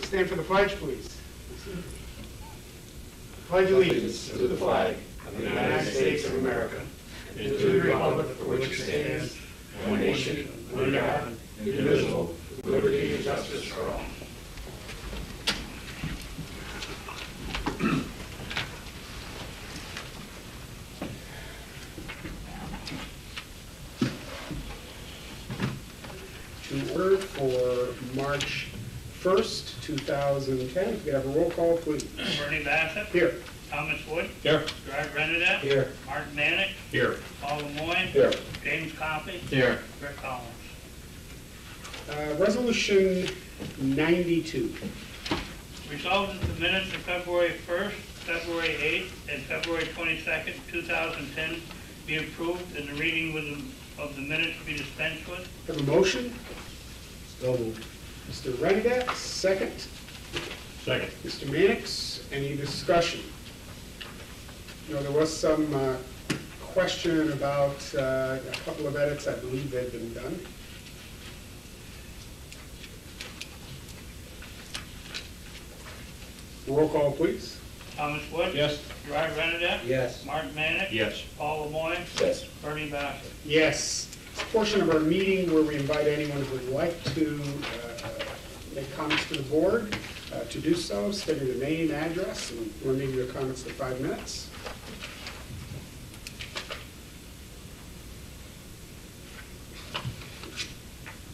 Stand for the pledge, please. Pledge allegiance to the flag of the United States of America and to the republic for which it stands, one nation, under God, indivisible, with liberty and justice for all. To order for March 1st, 2010. If we have a roll call, please. Bernie Bassett. Here. Thomas Wood. Here. Gerard Renadette. Here. Mark Manick. Here. Paul Lemoyne. Here. James Coffey. Here. Rick Collins. Resolution 92. Resolved that the minutes of February 1st, February 8th, and February 22nd, 2010 be approved and the reading of the minutes be dispensed with. Have a motion? So moved. Mr. Renadette, second. Second. Mr. Mannix, any discussion? You know, there was some question about a couple of edits. I believe they've been done. Roll call, please. Thomas Wood. Yes. Gerard Renadette. Yes. Mark Manick. Yes. Paul Lemoyne. Yes. Bernie Bassett. Yes. It's a portion of our meeting where we invite anyone who would like to make comments to the board to do so, state your name, address, and we'll leave your comments to 5 minutes.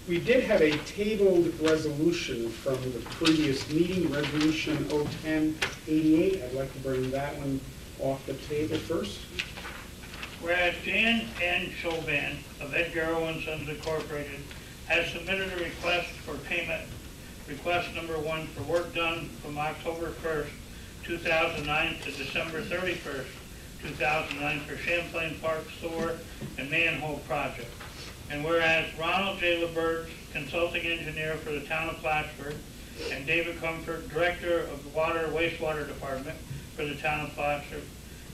We did have a tabled resolution from the previous meeting, Resolution 01088. I'd like to bring that one off the table first. Whereas Jan N. Chauvin of Edgar & Sons Incorporated has submitted a request for payment, request number 1 for work done from October 1st, 2009 to December 31st, 2009 for Champlain Park Sewer and Manhole Project. And whereas Ronald J. LeBurge, consulting engineer for the town of Plattsburgh, and David Comfort, director of the Water Wastewater Department for the town of Plattsburgh,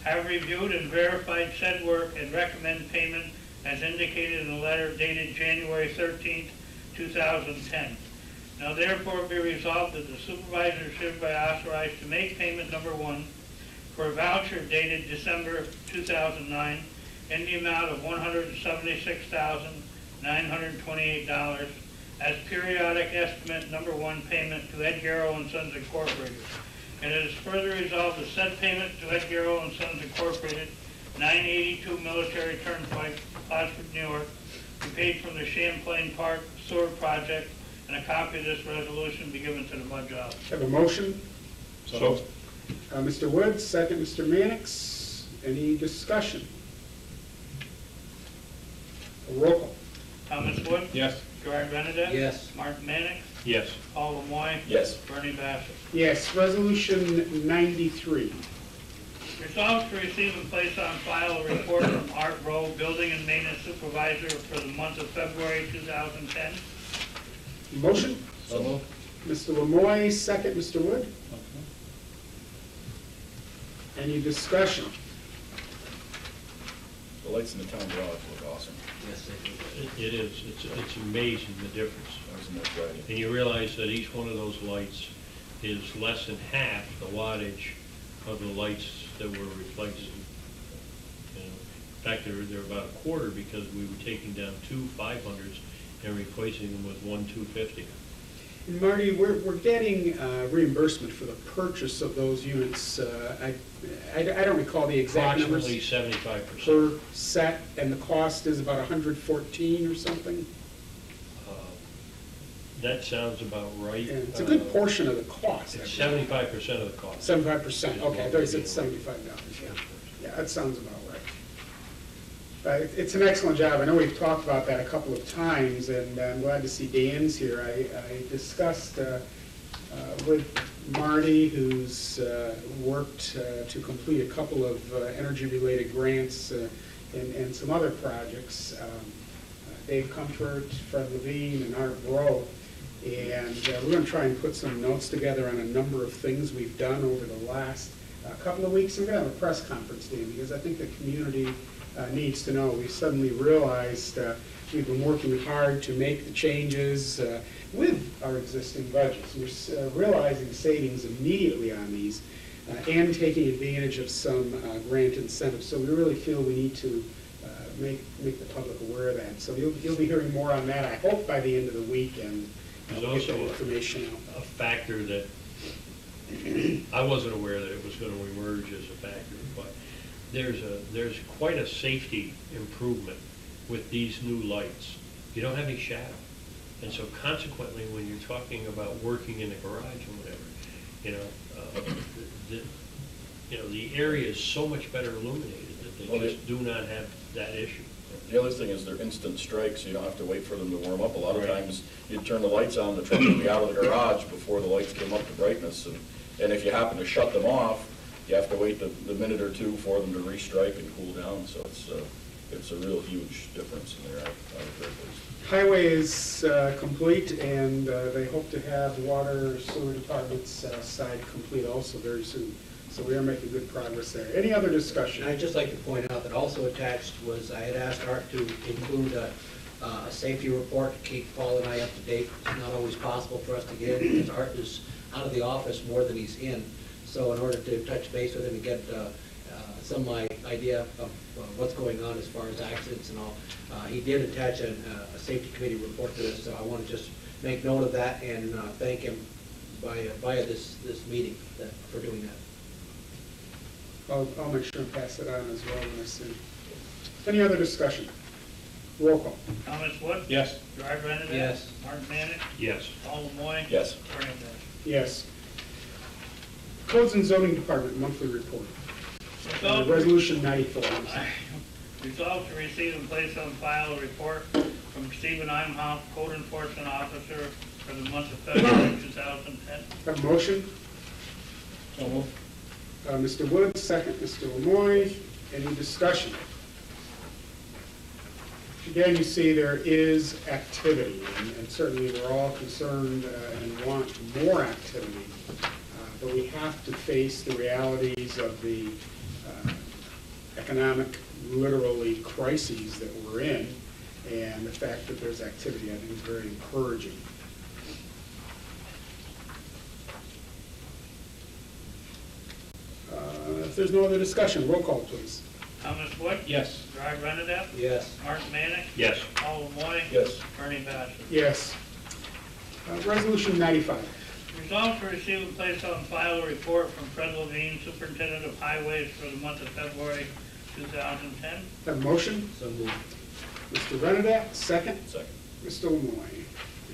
have reviewed and verified said work and recommend payment as indicated in the letter dated January 13th, 2010. Now therefore be resolved that the supervisor is hereby authorized to make payment number 1 for a voucher dated December 2009 in the amount of $176,928 as periodic estimate number 1 payment to Edgar & Sons Incorporated. And it is further resolved that said payment to Edgar & Sons Incorporated, 982 Military Turnpike, Plattsburgh, New York, be paid from the Champlain Park Sewer Project, and a copy of this resolution be given to the mud job. Have a motion? So. Mr. Woods, second. Mr. Mannix, any discussion? A roll call. Thomas Wood. Yes. Gerard Renadette. Yes. Mark Manick. Yes. Paul Lemoyne. Yes. Bernie Bassett. Yes. Resolution 93. Resolved to receive and place on file a report from Art Rowe, Building and Maintenance Supervisor for the month of February 2010. Motion? So moved. Mr. Lemoyne, second. Mr. Wood? Any discussion? The lights in the town garage look awesome. Yes, it is. It's amazing the difference. That was a nice ride. And you realize that each one of those lights is less than half the wattage of the lights that were replaced. You know, in fact, they're about a quarter because we were taking down 2 500s and replacing them with 1 250. And Marty, we're getting reimbursement for the purchase of those units. I don't recall the exact numbers. Approximately 75%. Per set, and the cost is about 114 or something. That sounds about right. Yeah, it's a good portion of the cost. It's 75% of the cost. 75%. Okay, I thought you said $75. Yeah, that sounds about right. It's an excellent job. I know we've talked about that a couple of times, and I'm glad to see Dan's here. I discussed with Marty, who's worked to complete a couple of energy-related grants and some other projects. Dave Comfort, Fred Levine, and Art Rowe. And we're going to try and put some notes together on a number of things we've done over the last couple of weeks. And we're going to have a press conference, Dan, because I think the community needs to know. We suddenly realized we've been working hard to make the changes, with our existing budgets. We're realizing savings immediately on these and taking advantage of some grant incentives. So we really feel we need to make the public aware of that. So you'll be hearing more on that, I hope, by the end of the week, and There's we'll get also that information out. a factor that I wasn't aware that it was going to emerge as a factor, but there's quite a safety improvement with these new lights. You don't have any shadow. And so consequently, when you're talking about working in the garage or whatever, the area is so much better illuminated that they just do not have that issue. The other thing is they're instant strikes, so you don't have to wait for them to warm up. A lot of Right. times, you'd turn the lights on, the truck would be out of the garage before the lights came up to brightness, and if you happen to shut them off, you have to wait the minute or two for them to restrike and cool down, so it's a real huge difference in there. I was very pleased. Highway is complete, and they hope to have water sewer department's side complete also very soon. So we are making good progress there. Any other discussion? And I'd just like to point out that also attached was, I had asked Art to include a safety report to keep Paul and I up to date. It's not always possible for us to get it, because Art is out of the office more than he's in. So in order to touch base with him and get some idea of what's going on as far as accidents and all, he did attach a safety committee report to this, so I want to just make note of that and thank him via this meeting for doing that. I'll make sure and pass it on as well when I see it. Any other discussion? Roll call. Thomas Wood? Yes. Driver Renadette? Yes. Martin Manick? Yes. Paul Lemoy? Yes. Bernie Dorchenez? Yes. Codes and Zoning Department monthly report. Resolved- Resolution 94. Resolved to receive and place on file a report from Stephen Imhoff, Code Enforcement Officer, for the month of February 2010. Have a motion? Mr. Woods, second. Mr. Lemoy. Any discussion? Again, you see there is activity, and certainly we're all concerned and want more activity, but we have to face the realities of the economic, literally, crises that we're in, and the fact that there's activity, I think, is very encouraging. If there's no other discussion, roll call, please. Thomas Wood? Yes. Driver Renadette? Yes. Martin Manick? Yes. Paul Lemoy? Yes. Bernie Dorchenez? Yes. Resolution 95. Resolved to receive and place on file a report from Fred Levine, Superintendent of Highways, for the month of February 2010. Have a motion? So moved. Mr. Renadette, second. Second. Mr. Lemoy.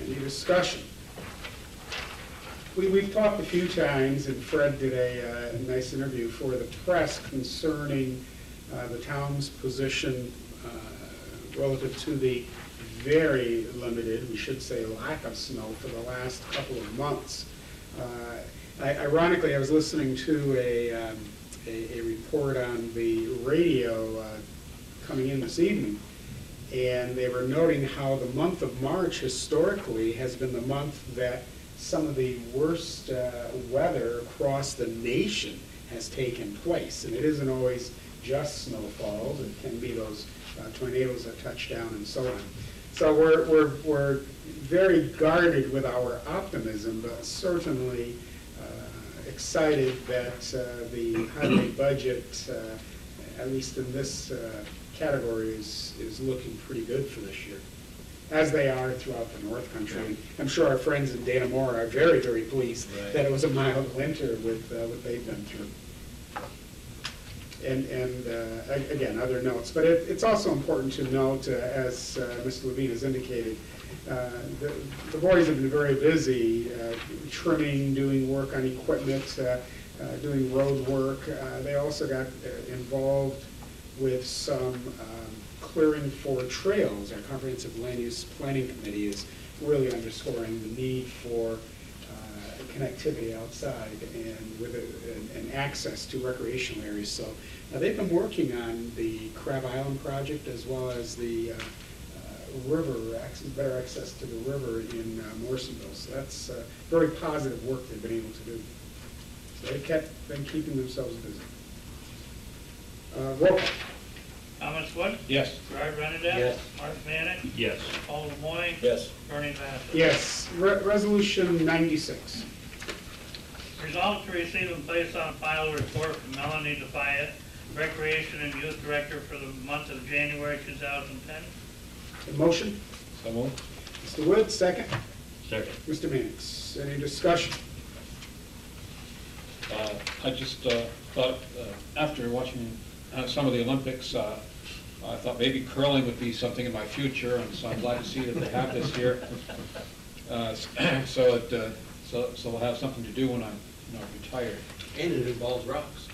Any discussion? We've talked a few times, and Fred did a nice interview for the press concerning the town's position relative to the very limited, we should say, lack of snow for the last couple of months. Ironically, I was listening to a report on the radio coming in this evening, and they were noting how the month of March historically has been the month that some of the worst weather across the nation has taken place. And it isn't always just snowfalls, it can be those tornadoes that touch down and so on. So we're very guarded with our optimism, but certainly excited that the highway budget, at least in this category, is looking pretty good for this year, as they are throughout the North Country. And I'm sure our friends in Dannemora are very, very pleased that it was a mild winter with what they've been through. And again, other notes. But it's also important to note, as Mr. Levine has indicated, the boys have been very busy trimming, doing work on equipment, doing road work. They also got involved with some clearing for trails. Our comprehensive land use planning committee is really underscoring the need for connectivity outside and with and access to recreational areas. So they've been working on the Crab Island project as well as the river, better access to the river in Morrisonville. So that's very positive work they've been able to do. So they've been keeping themselves busy. Roll call. Thomas Wood? Yes. Gerard Renadette? Yes. Mark Manick? Yes. Paul Lemoyne? Yes. Bernie Bassett? Yes. Resolution 96. Resolved to receive and place on file a report from Melanie Defiant, Recreation and Youth Director for the month of January 2010. A motion? So moved. Mr. Wood, second. Second. Mr. Mannix, any discussion? I just thought, after watching some of the Olympics, I thought maybe curling would be something in my future, and so I'm glad to see that they have this here. So we'll have something to do when I'm retired. And it involves rocks.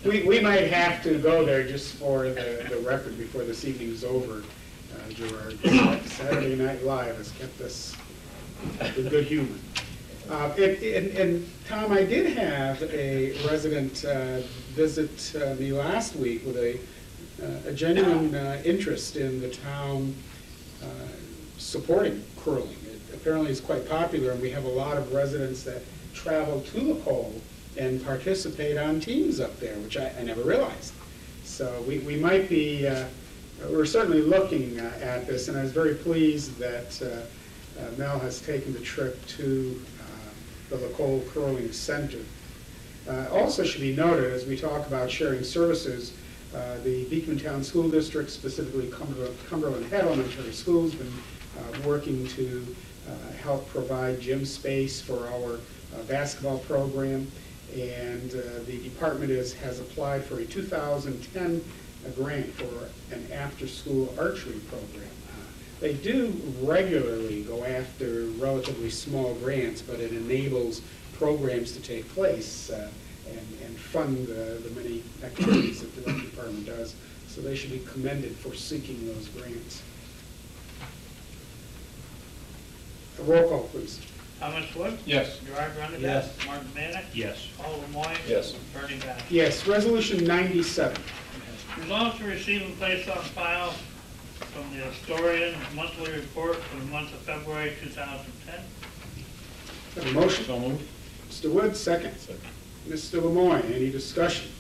We might have to go there just for the record before this evening's over, Gerard. Saturday Night Live has kept us in good humor. And Tom, I did have a resident visit me last week with a genuine interest in the town supporting curling. It apparently is quite popular, and we have a lot of residents that travel to the Cole and participate on teams up there, which I never realized. So we might be, we're certainly looking at this, and I was very pleased that Mel has taken the trip to the Lacole Curling Center. Also should be noted, as we talk about sharing services, the Beekman Town School District, specifically Cumberland Head Elementary School, has been working to help provide gym space for our basketball program, and the department has applied for a 2010 grant for an after-school archery program. They do regularly go after relatively small grants, but it enables programs to take place and fund the many activities that the department does. So they should be commended for seeking those grants. A roll call, please. Thomas Wood? Yes. Gerard Renadette? Yes. Mark Manick? Yes. Paul Lemoyne? Yes. Bernie Bassett? Yes, resolution 97. Resolved to receive and place on file from the historian monthly report for the month of February 2010. Have a motion? So moved. Mr. Wood, second. Second. Mr. Lemoyne, any discussion?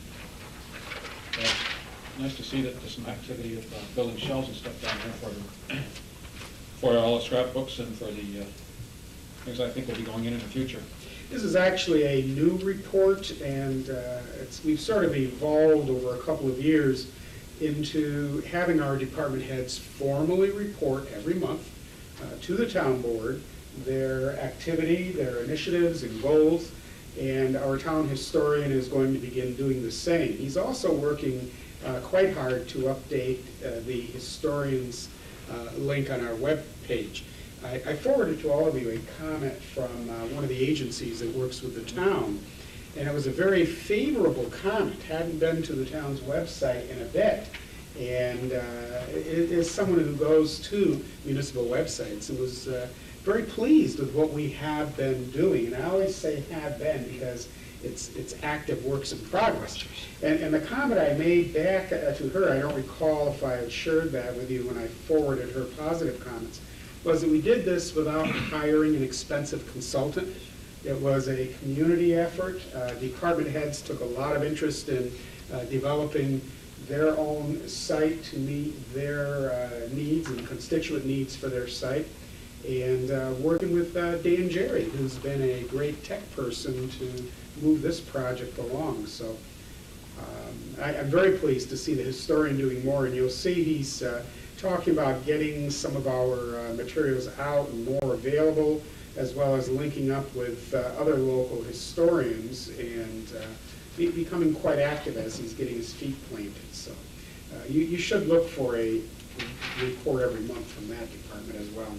Nice to see that there's some activity of building shelves and stuff down here for all the scrapbooks and for the things I think will be going in the future. This is actually a new report, and we've sort of evolved over a couple of years into having our department heads formally report every month to the town board their activity, their initiatives and goals, and our town historian is going to begin doing the same. He's also working quite hard to update the historian's link on our web page. I forwarded to all of you a comment from one of the agencies that works with the town, and it was a very favorable comment. Hadn't been to the town's website in a bit, and is someone who goes to municipal websites and was very pleased with what we have been doing. And I always say have been because it's active works in progress. And the comment I made back to her, I don't recall if I had shared that with you when I forwarded her positive comments, was that we did this without hiring an expensive consultant. It was a community effort. Department heads took a lot of interest in developing their own site to meet their needs and constituent needs for their site, and working with Dan Jerry, who's been a great tech person to move this project along. So I'm very pleased to see the historian doing more, and you'll see he's talking about getting some of our materials out and more available, as well as linking up with other local historians and becoming quite active as he's getting his feet planted. So you should look for a report every month from that department as well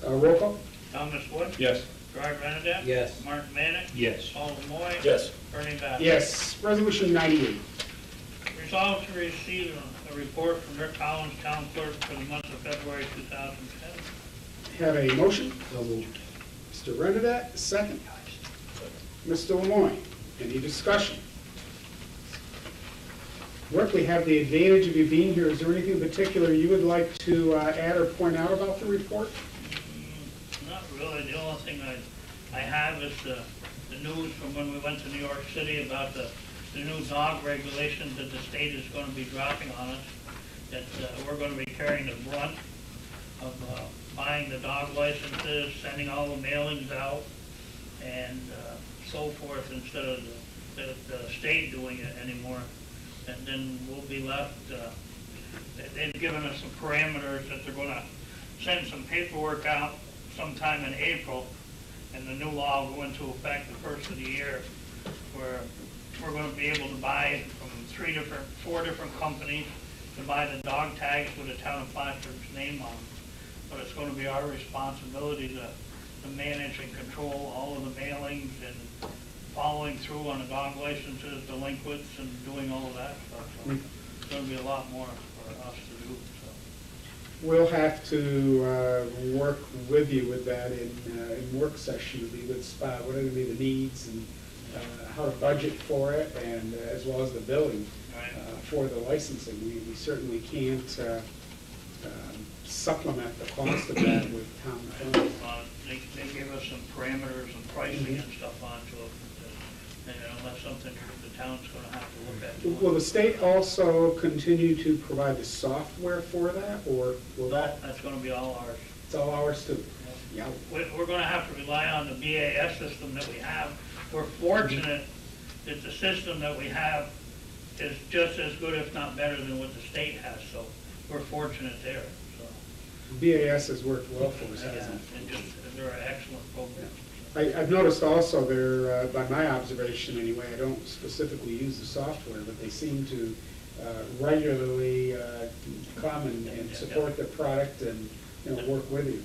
now. Roll call? Thomas Wood? Yes. Gerard Renadette? Yes. Mark Manick? Yes. Paul Lemoyne? Yes. Bernie Bassett? Yes. Resolution 98. Resolved to receive a report from Rick Collins, Town Clerk, for the month of February 2010. Have a motion? So moved. Mr. Renadette, second. Mr. Lemoyne, any discussion? Rick, we have the advantage of you being here. Is there anything in particular you would like to add or point out about the report? Not really. The only thing I have is the news from when we went to New York City about the new dog regulations that the state is going to be dropping on us, that we're going to be carrying the brunt of buying the dog licenses, sending all the mailings out, and so forth, instead of the state doing it anymore. And then we'll be left, they've given us some parameters that they're going to send some paperwork out sometime in April, and the new law will go into effect the first of the year, where we're going to be able to buy from 4 different companies to buy the dog tags with the town of Plattsburgh's name on them. But it's going to be our responsibility to manage and control all of the mailings and following through on the dog licenses, delinquents, and doing all of that stuff. So it's going to be a lot more for us to do. So. We'll have to work with you with that in work session. Would be a good spot. What are going to be the needs and how to budget for it, and as well as the billing for the licensing. We certainly can't supplement the cost of that with town funds. They give us some parameters and pricing and stuff onto it. And that's something the town's going to have to look at. Will the state also continue to provide the software for that, or will that? That's going to be all ours. It's all ours too. Yeah. We're going to have to rely on the BAS system that we have. We're fortunate that the system that we have is just as good, if not better, than what the state has. So we're fortunate there. So. BAS has worked well for us, hasn't it? And they're an excellent program. I've noticed also there, by my observation anyway, I don't specifically use the software, but they seem to regularly come and support the product and work with you.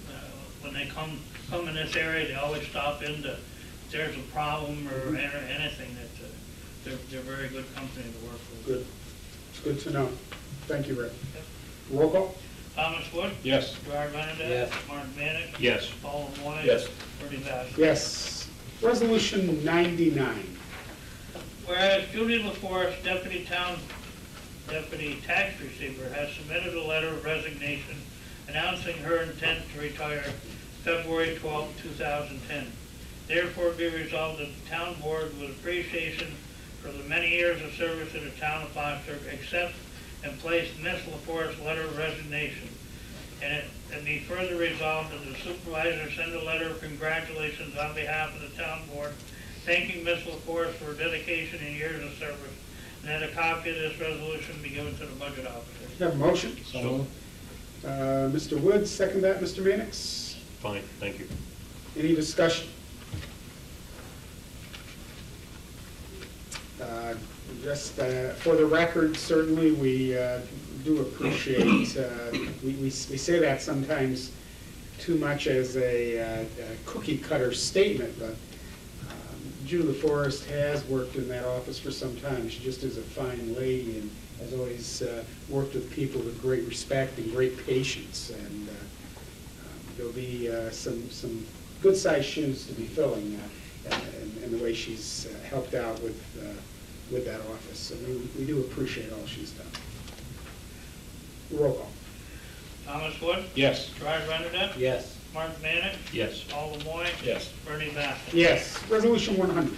When they come in this area, they always stop in to, if there's a problem or anything, that they're very good company to work with. Good. It's good to know. Thank you, Rick. Yep. Roll call? Thomas Wood? Yes. Gerard Benedek? Yes. Martin Manick? Yes. Paul Moy? Yes. Bernie Bass? Yes. Resolution 99. Whereas Judy LaForest, Deputy Tax Receiver, has submitted a letter of resignation announcing her intent to retire February 12, 2010. Therefore be resolved that the town board, with appreciation for the many years of service in the town of Plattsburgh, accept and place Ms. LaForest's letter of resignation. And be further resolved that the supervisor send a letter of congratulations on behalf of the town board, thanking Ms. LaForest for her dedication and years of service, and that a copy of this resolution be given to the budget officer. Have a motion? So moved. Mr. Woods, second that. Mr. Mannix? Fine, thank you. Any discussion? Just for the record, certainly we do appreciate, we say that sometimes too much as a cookie cutter statement, but Julie Forrest has worked in that office for some time. She just is a fine lady and has always worked with people with great respect and great patience, and there'll be some good-sized shoes to be filling in the way she's helped out with that office. So we do appreciate all she's done. Roll call. Thomas Wood? Yes. Gerard Benedek? Yes. Martin Manick? Yes. Paul Moy? Yes. Bernie Bass? Yes. Resolution 100.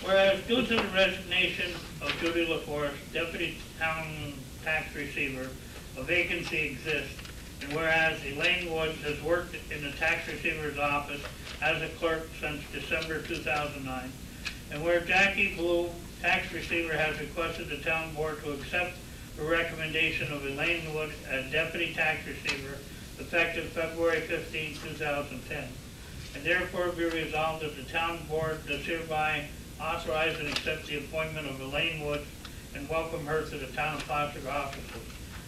Whereas due to the resignation of Judy LaForest, Deputy Town Tax Receiver, a vacancy exists, and whereas Elaine Woods has worked in the tax receiver's office as a clerk since December 2009, and where Jackie Blue, tax receiver, has requested the town board to accept the recommendation of Elaine Woods as deputy tax receiver effective February 15, 2010. And therefore be resolved that the town board does hereby authorize and accept the appointment of Elaine Woods and welcome her to the town of Plattsburgh offices.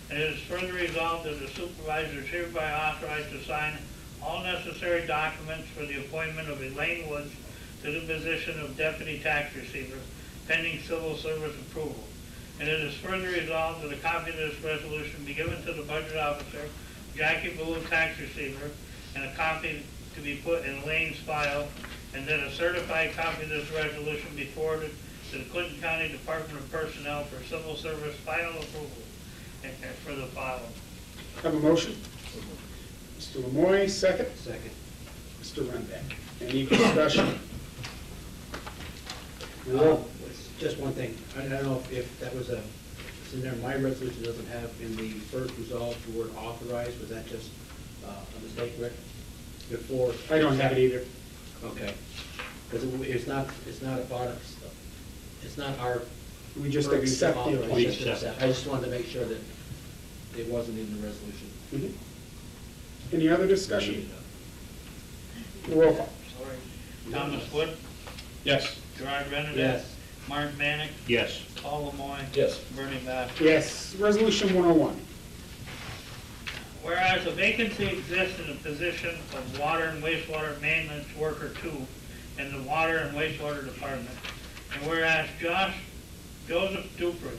And it is further resolved that the supervisor is hereby authorized to sign all necessary documents for the appointment of Elaine Woods to the position of deputy tax receiver, pending civil service approval. And it is further resolved that a copy of this resolution be given to the budget officer, Jackie Blue, tax receiver, and a copy to be put in Elaine's file, and that a certified copy of this resolution be forwarded to the Clinton County Department of Personnel for civil service final approval and for the following. Have a motion? Mr. Lemoy, second. Second. Mr. Runbeck. Any discussion? Roll. Just one thing, I don't know if that was it's in there, my resolution doesn't have in the first resolve the word authorized, was that just a mistake, Rick? Before. I don't have it either. Okay, because it's not a part of, it's not our. We just purview to accept the authorize, appointment. just accept. I just wanted to make sure that it wasn't in the resolution. Mhm. Any other discussion? Roll call. Thomas Wood, Yes. Gerard Renner. Yes. Mark Manick, Yes. Paul Lemoyne. Yes. Bernie Bassett. Yes. Resolution 101. Whereas a vacancy exists in the position of water and wastewater maintenance worker 2 in the water and wastewater department, and whereas Joseph Dupree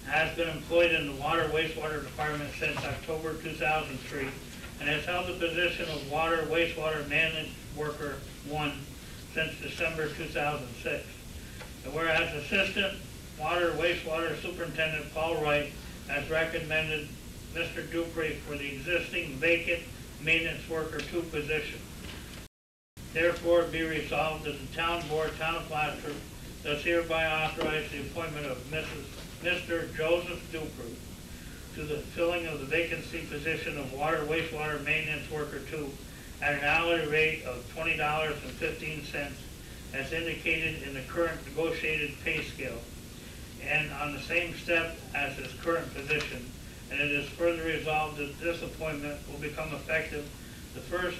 has been employed in the water wastewater department since October 2003 and has held the position of water wastewater maintenance worker 1 since December 2006. And whereas Assistant Water Wastewater Superintendent Paul Wright has recommended Mr. Dupree for the existing vacant maintenance worker 2 position. Therefore, be resolved that the town board, town of Plattsburgh, does hereby authorize the appointment of Mr. Joseph Dupree to the filling of the vacancy position of water wastewater maintenance worker 2 at an hourly rate of $20.15 as indicated in the current negotiated pay scale and on the same step as his current position. And it is further resolved that this appointment will become effective the first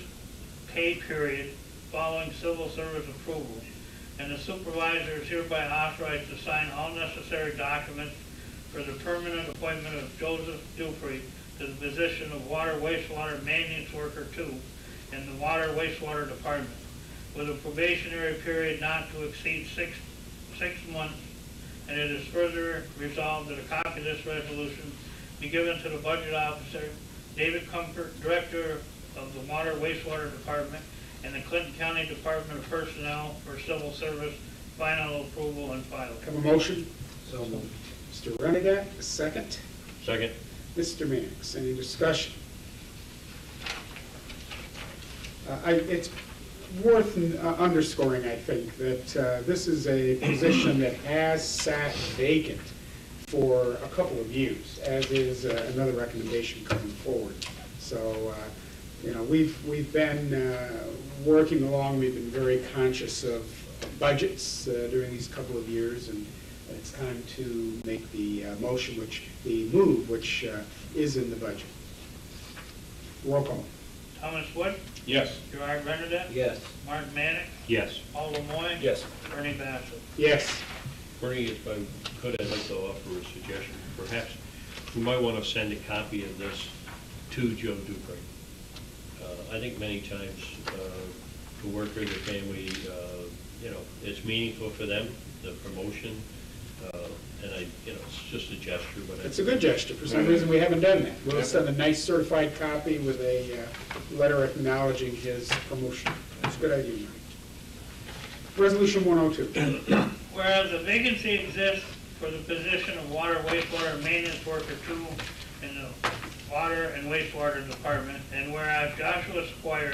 pay period following civil service approval. And the supervisor is hereby authorized to sign all necessary documents for the permanent appointment of Joseph Dupree to the position of water wastewater maintenance worker 2 in the water wastewater department, with a probationary period not to exceed six months. And it is further resolved that a copy of this resolution be given to the budget officer, David Comfort, director of the water wastewater department, and the Clinton County Department of Personnel for civil service final approval and filing. Have a motion? So moved. Mr. Renegade, a second. Second. Mr. Mannix, any discussion? It's worth underscoring, I think, that this is a position that has sat vacant for a couple of years, as is another recommendation coming forward. So, you know, we've been working along. We've been very conscious of budgets during these couple of years, and it's time to make the move, which is in the budget. Roll call. Thomas Wood, Yes. Gerard Renner, Yes. Mark Manick, Yes. Paul Lemoyne. Yes. Bernie Bassett. Yes. Bernie, if I could, I'd like to offer a suggestion. Perhaps we might want to send a copy of this to Joe Dupree. I think many times the worker, the family, you know, it's meaningful for them, the promotion, and it's just a gesture, but It's a good gesture. For some reason, we haven't done that. We'll send a nice certified copy with a letter acknowledging his promotion. That's a good idea, Mike. Resolution 102. Whereas a vacancy exists for the position of water wastewater maintenance worker 2 in the water and wastewater department, and whereas Joshua Squire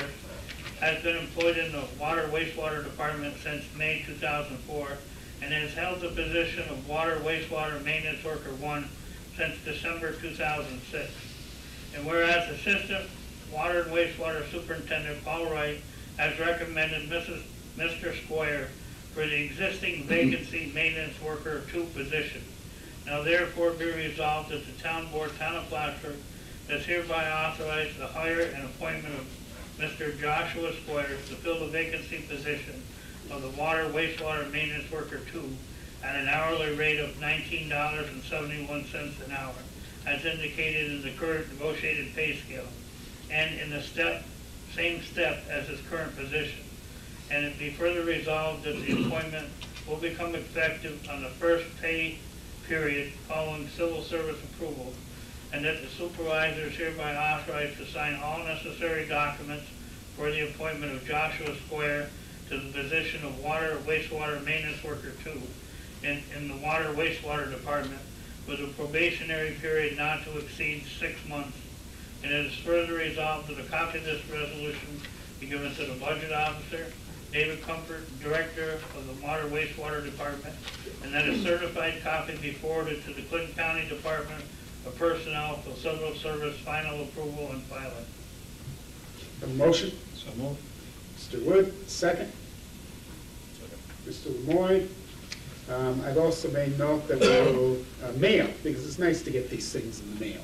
has been employed in the water wastewater department since May 2004 and has held the position of water wastewater maintenance worker 1 since December 2006. And whereas Assistant Water and Wastewater Superintendent Paul Wright has recommended Mr. Squire for the existing vacancy maintenance worker 2 position. Now therefore be resolved that the town board, town of Plattsburgh, does hereby authorize the hire and appointment of Mr. Joshua Squire to fill the vacancy position of the water wastewater maintenance worker 2 at an hourly rate of $19.71 an hour, as indicated in the current negotiated pay scale, and in the same step as his current position. And it be further resolved that the appointment will become effective on the first pay period following civil service approval, and that the supervisor is hereby authorized to sign all necessary documents for the appointment of Joshua Square to the position of water wastewater maintenance worker 2 in the water wastewater department, with a probationary period not to exceed 6 months. And it is further resolved that a copy of this resolution be be given to the budget officer, David Comfort, Director of the Water Wastewater Department, and that a certified copy be forwarded to the Clinton County Department of Personnel for Civil Service final approval and filing. Have a motion? So moved. Mr. Wood, second. Mr. Lemoy. I've also made note that we will mail, because it's nice to get these things in the mail,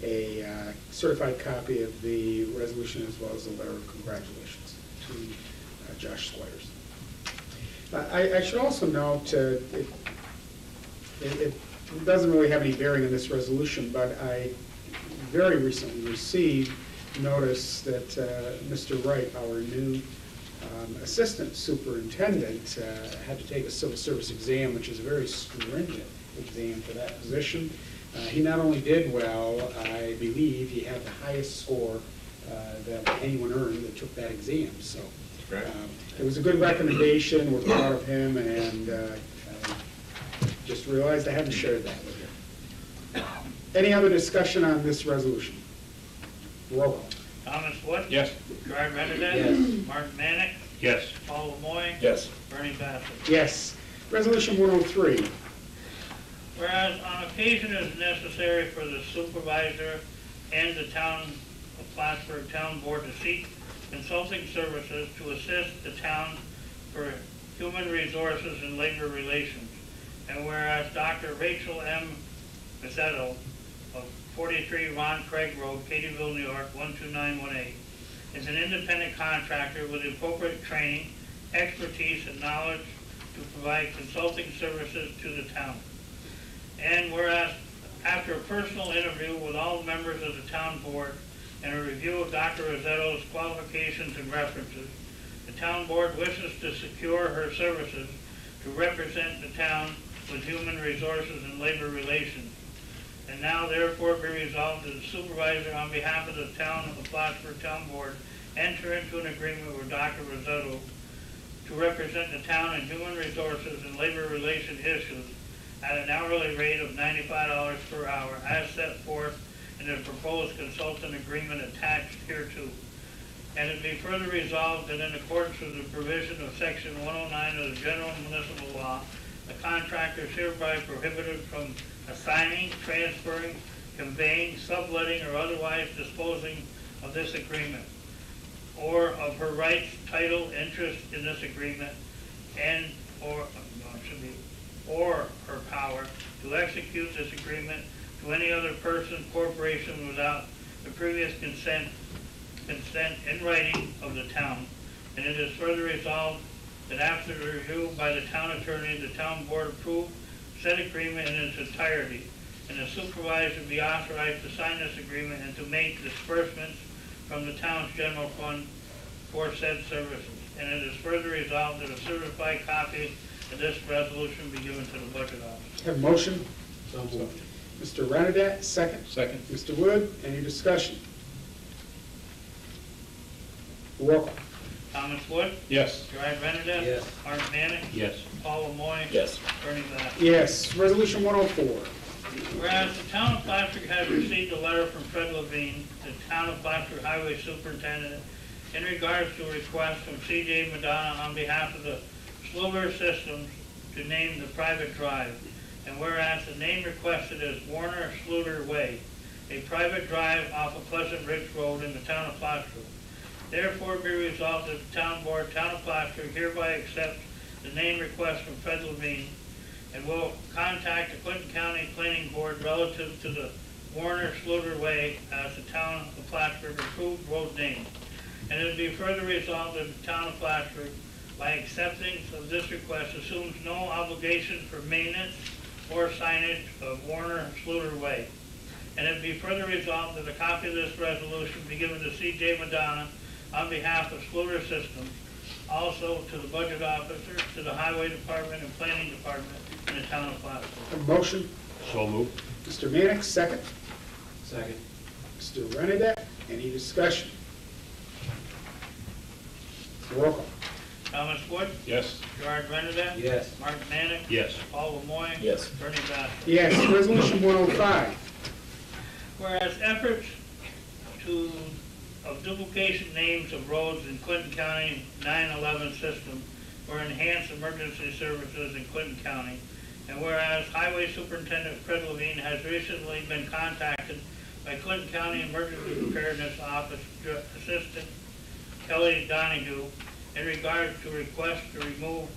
a certified copy of the resolution as well as a letter of congratulations to Josh Squires. I should also note, it doesn't really have any bearing on this resolution, but I very recently received notice that Mr. Wright, our new assistant superintendent, had to take a civil service exam, which is a very stringent exam for that position. He not only did well, I believe he had the highest score that anyone earned that took that exam. So it was a good recommendation. We're proud of him, and I just realized I hadn't shared that with you. Any other discussion on this resolution? Roll call. Thomas Wood? Yes. Gerard Renadette? Yes. Mark Manick? Yes. Paul Lemoy? Yes. Bernie Bassett? Yes. Resolution 103. Whereas on occasion it is necessary for the supervisor and the town of Plattsburgh Town Board to seek consulting services to assist the town for human resources and labor relations. And whereas Dr. Rachel M. Mazzetto of 43 Ron Craig Road, Katyville, New York, 12918, is an independent contractor with appropriate training, expertise, and knowledge to provide consulting services to the town. And whereas after a personal interview with all members of the town board and a review of Dr. Mazzetto's qualifications and references, the town board wishes to secure her services to represent the town with human resources and labor relations. And now therefore be resolved that the supervisor on behalf of the town of the Plattsburgh Town Board enter into an agreement with Dr. Mazzetto to represent the town in human resources and labor relation issues at an hourly rate of $95 per hour as set forth in the proposed consultant agreement attached hereto. And it be further resolved that in accordance with the provision of section 109 of the general municipal law, the contractor is hereby prohibited from assigning, transferring, conveying, subletting, or otherwise disposing of this agreement, or of her rights, title, interest in this agreement, and or her power to execute this agreement to any other person, corporation without the previous consent in writing of the town. And it is further resolved that after the review by the town attorney, the town board approved said agreement in its entirety, and the supervisor be authorized to sign this agreement and to make disbursements from the town's general fund for said services. And it is further resolved that a certified copy of this resolution be given to the budget office. Have a motion? So moved. Mr. Renadette, second. Second. Mr. Wood, any discussion? Roll call. Thomas Wood? Yes. Gerard Renadette? Yes. Art Manick? Yes. Paul Lemoy? Yes. Bernie Bassett? Yes. Resolution 104. Whereas the town of Plattsburgh has received a letter from Fred Levine, the town of Plattsburgh Highway Superintendent, in regards to a request from C.J. Madonna on behalf of the Sluler Systems to name the private drive. And whereas the name requested is Warner Sluler Way, a private drive off of Pleasant Ridge Road in the town of Plattsburgh. Therefore be resolved that the town board, town of Plattsburgh, hereby accepts the name request from Fred Levine and will contact the Clinton County Planning Board relative to the Warner Sluler Way as the town of Plattsburgh approved road name. And it be further resolved that the town of Plattsburgh, by accepting of this request, assumes no obligation for maintenance or signage of Warner Sluler Way. And it be further resolved that a copy of this resolution be given to C.J. Madonna on behalf of Sluler Systems, also to the budget officer, to the highway department and planning department in the town of Plattsburgh. Have a motion? So moved. Mr. Manick, second. Second. Mr. Renadette, any discussion? Roll call. Thomas Wood? Yes. Gerard Renadette? Yes. Mark Manick? Yes. Paul Lemoy? Yes. Bernie Bassett? Yes. Resolution 105. Whereas efforts to of duplication names of roads in Clinton County 911 system for enhanced emergency services in Clinton County. And whereas Highway Superintendent Fred Levine has recently been contacted by Clinton County Emergency Preparedness Office Assistant Kelly Donahue in regards to request to remove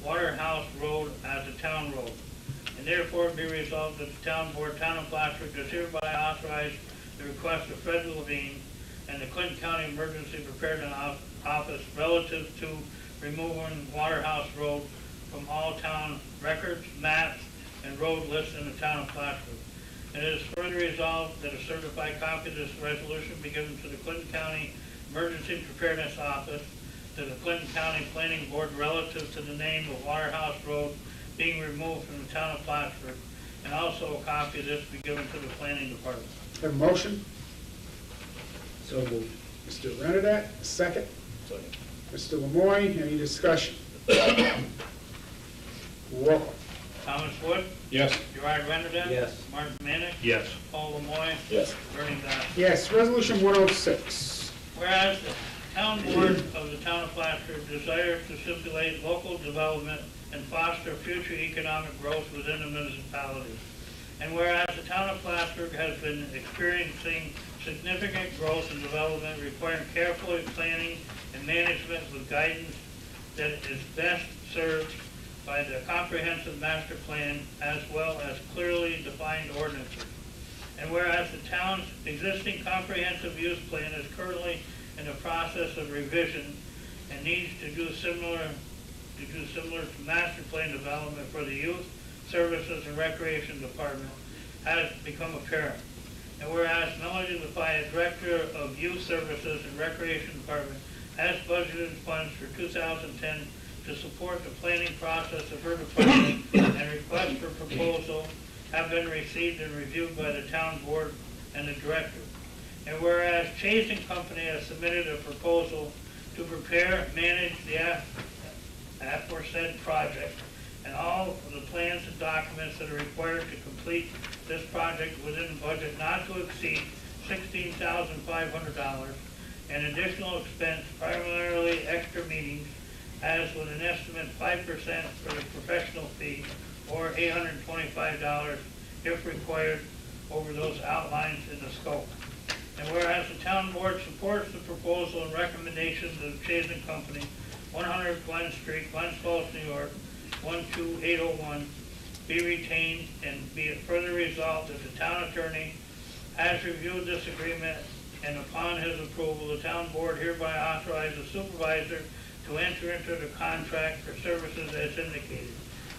Waterhouse Road as a town road. And therefore be resolved that the town board, town of Plattsburgh, does hereby authorize the request of Fred Levine and the Clinton County Emergency Preparedness Office relative to removing Waterhouse Road from all town records, maps, and road lists in the town of Plattsburgh. And it is further resolved that a certified copy of this resolution be given to the Clinton County Emergency Preparedness Office, to the Clinton County Planning Board relative to the name of Waterhouse Road being removed from the town of Plattsburgh, and also a copy of this be given to the planning department. Have a motion? So moved. Mr. Renadette, second. Second. Mr. Lemoy, any discussion? Roll call. Thomas Wood, Yes. Gerard Renadette. Yes. Martin Minick. Yes. Paul Lemoy. Yes. Bernie Dorchenez. Yes, resolution 106. Whereas the town board of the town of Plattsburgh desires to stimulate local development and foster future economic growth within the municipality. And whereas the town of Plattsburgh has been experiencing significant growth and development requiring careful planning and management with guidance that is best served by the comprehensive master plan as well as clearly defined ordinances. And whereas the town's existing comprehensive use plan is currently in the process of revision and needs to do similar to master plan development for the youth services and recreation department has become apparent. And whereas Melody LaFayette, Director of Youth Services and Recreation Department, has budgeted funds for 2010 to support the planning process of her department, and requests for proposal have been received and reviewed by the town board and the director. And whereas Chase & Company has submitted a proposal to prepare and manage the aforesaid project, and all of the plans and documents that are required to complete this project within budget not to exceed $16,500, and additional expense, primarily extra meetings, as with an estimate 5% for the professional fee, or $825 if required over those outlines in the scope. And whereas the town board supports the proposal and recommendations of Chase & Company, 100 Glen Street, Glens Falls, New York, 12801, be retained, and be it further resolved that the town attorney has reviewed this agreement, and upon his approval, the town board hereby authorizes the supervisor to enter into the contract for services as indicated.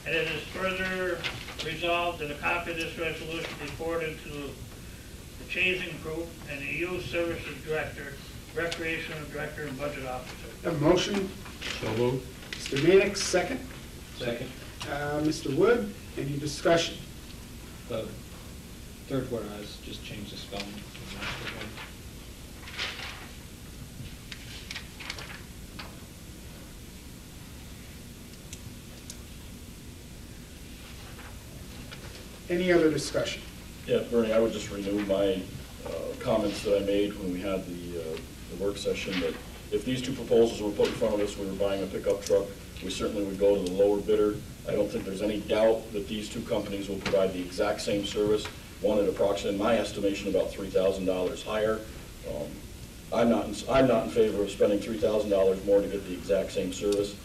And it is further resolved that a copy of this resolution be forwarded to the Chasing Group and the Youth Services Director, Recreational Director, and Budget Officer. Have a motion? So moved. Mr. Manick, second. Second. Mr. Wood, any discussion? The third whereas, just change the spelling to master one. Any other discussion? Yeah, Bernie, I would just renew my comments that I made when we had the work session, that if these two proposals were put in front of us, we were buying a pickup truck, we certainly would go to the lower bidder. I don't think there's any doubt that these two companies will provide the exact same service, one at approximately, in my estimation, about $3,000 higher. I'm not in favor of spending $3,000 more to get the exact same service.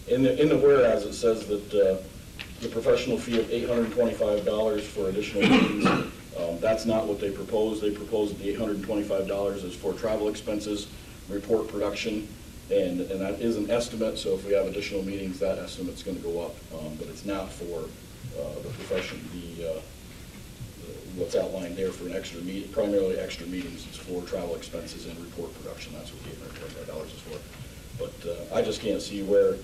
In the whereas, it says that the professional fee of $825 for additional meetings. That's not what they proposed. They proposed the $825 is for travel expenses, report production, and that is an estimate, so if we have additional meetings, that estimate's going to go up. But it's not for the profession, what's outlined there for an extra meeting, primarily extra meetings. It's for travel expenses and report production. That's what the $825 is for. But I just can't see where,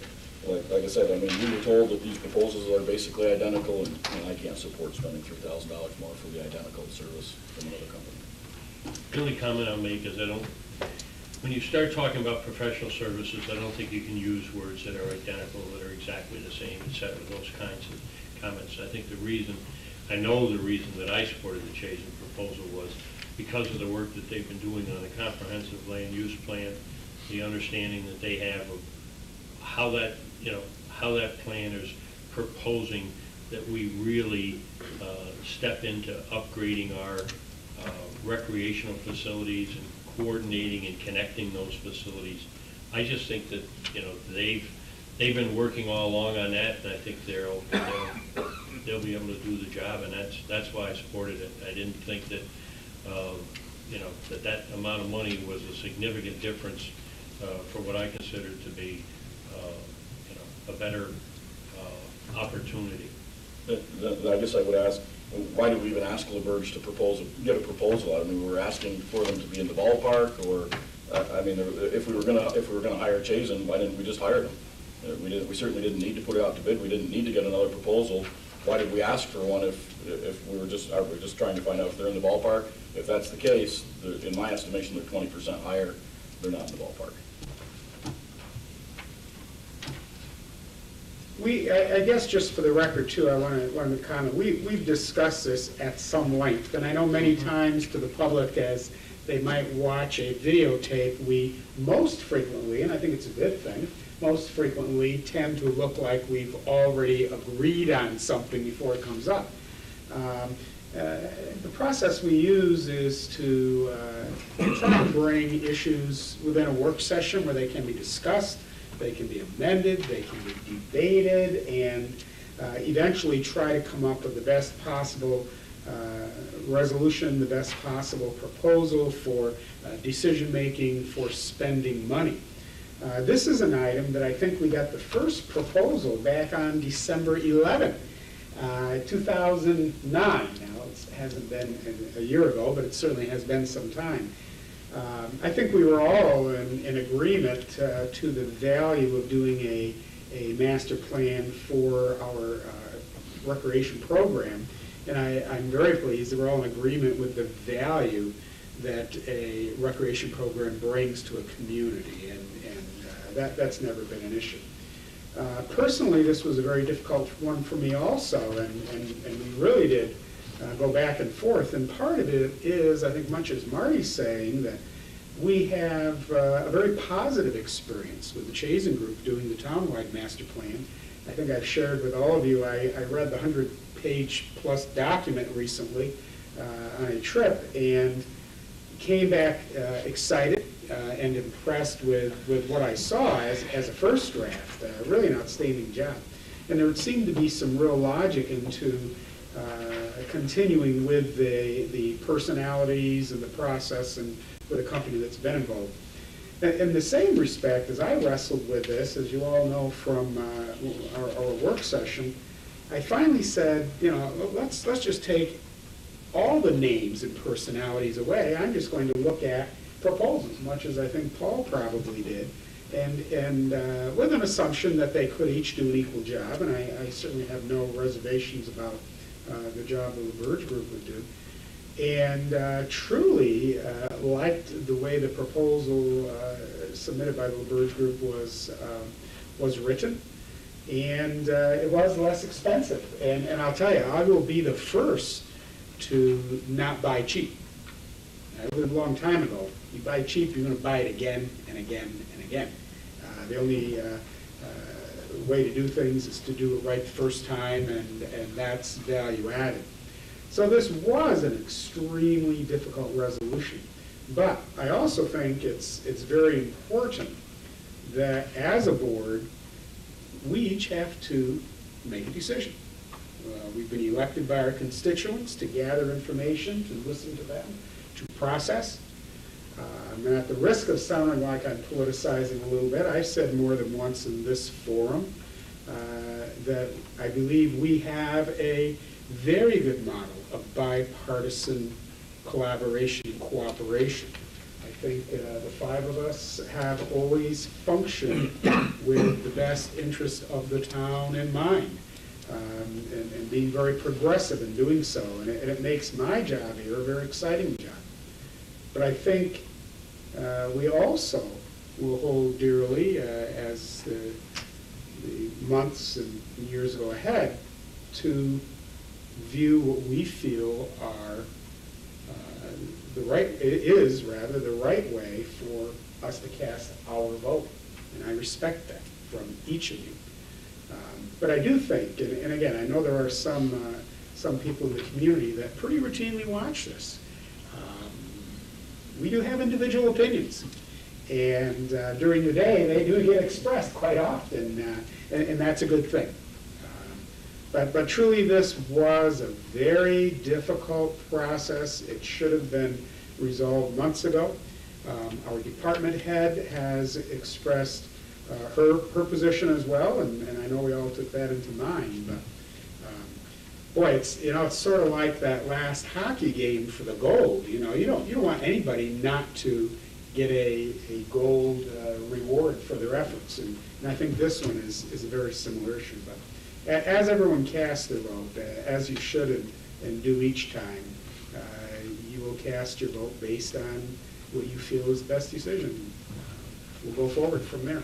like I said, I mean, we were told that these proposals are basically identical, and I can't support spending $3,000 more for the identical service from another company. The only comment I'll make is when you start talking about professional services, I don't think you can use words that are identical, that are exactly the same, et cetera, those kinds of comments. I think I know the reason that I supported the Chazen proposal was because of the work that they've been doing on the comprehensive land use plan, the understanding that they have of how that, how that plan is proposing that we really step into upgrading our recreational facilities and coordinating and connecting those facilities. I just think that, they've been working all along on that, and I think they'll be able to do the job, and that's why I supported it. I didn't think that, that amount of money was a significant difference for what I considered to be, a better opportunity. I guess I would ask, why did we even ask LaBerge to get a proposal out? I mean, we were asking for them to be in the ballpark, or, I mean, if we were gonna hire Chazen, why didn't we just hire them? We certainly didn't need to put it out to bid. We didn't need to get another proposal. Why did we ask for one if we were just trying to find out if they're in the ballpark? If that's the case, in my estimation, they're 20% higher. They're not in the ballpark. I guess just for the record too, I want to comment, we've discussed this at some length, and I know many times to the public as they might watch a videotape, we most frequently, and I think it's a good thing, most frequently tend to look like we've already agreed on something before it comes up. The process we use is to try to bring issues within a work session where they can be discussed, they can be amended, they can be debated, and eventually try to come up with the best possible resolution, the best possible proposal for decision-making, for spending money. This is an item that I think we got the first proposal back on December 11, 2009. Now, it hasn't been a year ago, but it certainly has been some time. I think we were all in agreement to the value of doing a master plan for our recreation program, and I'm very pleased that we're all in agreement with the value that a recreation program brings to a community, and that's never been an issue. Personally, this was a very difficult one for me also, and we really did go back and forth, and part of it is, I think much as Marty's saying, that we have a very positive experience with the Chazen Group doing the townwide master plan. I think I've shared with all of you, I read the 100-page plus document recently on a trip, and came back excited and impressed with what I saw as a first draft. Really an outstanding job. And there seemed to be some real logic into continuing with the personalities and the process and with a company that's been involved. In the same respect, as I wrestled with this, as you all know from our work session, I finally said, let's just take all the names and personalities away. I'm just going to look at proposals, much as I think Paul probably did, and with an assumption that they could each do an equal job, and I certainly have no reservations about the job the LaBerge Group would do. And truly liked the way the proposal submitted by the LaBerge Group was written, and it was less expensive. And I'll tell you, I will be the first to not buy cheap. I learned a long time ago, you buy cheap, you're going to buy it again and again and again. The only way to do things is to do it right the first time, and that's value added. So this was an extremely difficult resolution, but I also think it's very important that as a board, we each have to make a decision. We've been elected by our constituents to gather information, to listen to them, to process. And at the risk of sounding like I'm politicizing a little bit, I've said more than once in this forum that I believe we have a very good model of bipartisan collaboration and cooperation. I think the five of us have always functioned with the best interest of the town in mind, and being very progressive in doing so. And it makes my job here a very exciting job. But I think we also will hold dearly, as the months and years go ahead, to view what we feel are the right way for us to cast our vote. And I respect that from each of you. But I do think, and again, I know there are some people in the community that pretty routinely watch this. We do have individual opinions. And during the day, they do get expressed quite often, and that's a good thing. But truly, this was a very difficult process. It should have been resolved months ago. Our department head has expressed her position as well, and I know we all took that into mind. But boy, it's sort of like that last hockey game for the gold. You don't want anybody not to get a gold reward for their efforts, and I think this one is a very similar issue. But as everyone casts their vote, as you should and do each time, you will cast your vote based on what you feel is the best decision. We'll go forward from there.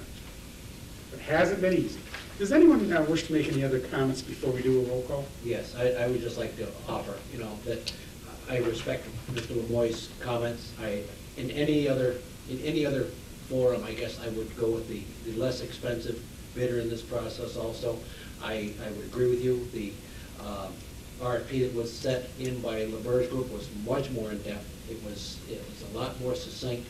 It hasn't been easy. Does anyone wish to make any other comments before we do a roll call? Yes, I would just like to offer, that I respect Mr. Lemoy's comments. In any other forum, I guess I would go with the less expensive bidder in this process also. I would agree with you. The RFP that was set in by LaBerge Group was much more in-depth. It was a lot more succinct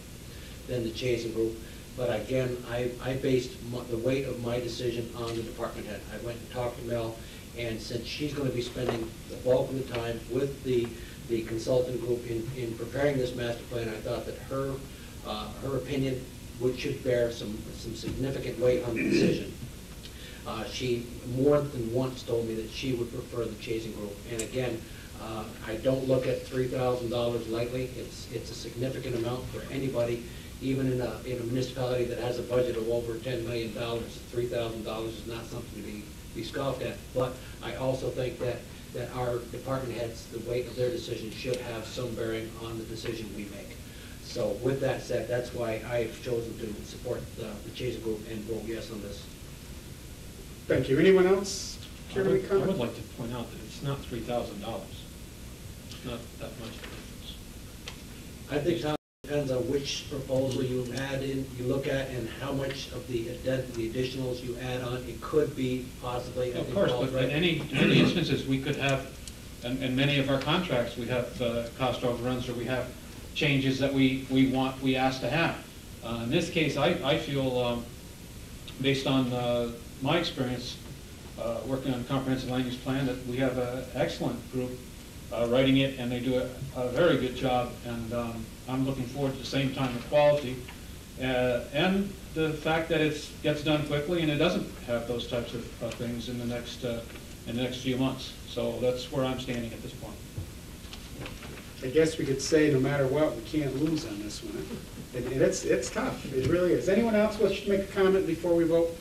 than the Chazen Group. But again, I based the weight of my decision on the department head. I went and talked to Mel, and since she's going to be spending the bulk of the time with the consultant group in preparing this master plan, I thought that her opinion should bear some significant weight on the decision. She more than once told me that she would prefer the Chazen Group. And again, I don't look at $3,000 lightly. It's a significant amount for anybody, even in a municipality that has a budget of over $10 million. $3,000 is not something to be scoffed at. But I also think that our department heads, the weight of their decision should have some bearing on the decision we make. So with that said, that's why I've chosen to support the Chazen Group and vote yes on this. Thank you. Anyone else care to make I comment? would like to point out that it's not $3,000. It's not that much of a difference. I think, Tom, it depends on which proposal you add in, you look at, and how much of the additionals you add on. It could be possibly. Of course, but in any instances, we could have, in many of our contracts, we have cost overruns, or we have changes that we ask to have. In this case, I feel, based on my experience working on a comprehensive land use plan, that we have an excellent group writing it, and they do a very good job, and I'm looking forward to the same time of quality, and the fact that it gets done quickly and it doesn't have those types of things in the next few months. So that's where I'm standing at this point. I guess we could say no matter what, we can't lose on this one. And it's tough. It really is. Anyone else wish to make a comment before we vote?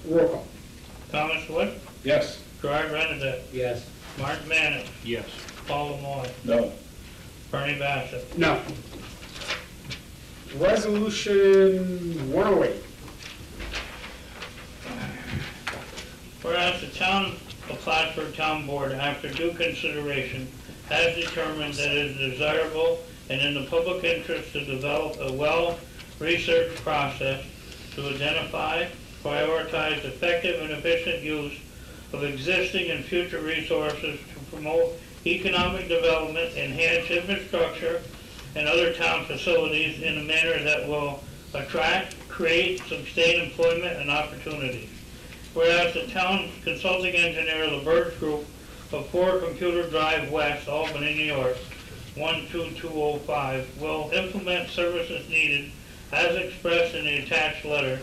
Roll call. Thomas Wood, Yes. Gerard Renadette, Yes. Mark Manick, Yes. Paul Lemoy, No. Bernie Bassett. No. Resolution 108. Whereas the town of Plattsburgh Town Board, after due consideration, has determined that it is desirable and in the public interest to develop a well-researched process to identify, prioritize effective and efficient use of existing and future resources to promote economic development, enhance infrastructure, and other town facilities in a manner that will attract, create, sustain employment and opportunities. Whereas the town consulting engineer, LaBerge Group of 4 Computer Drive West, Albany, New York, 12205, will implement services needed as expressed in the attached letter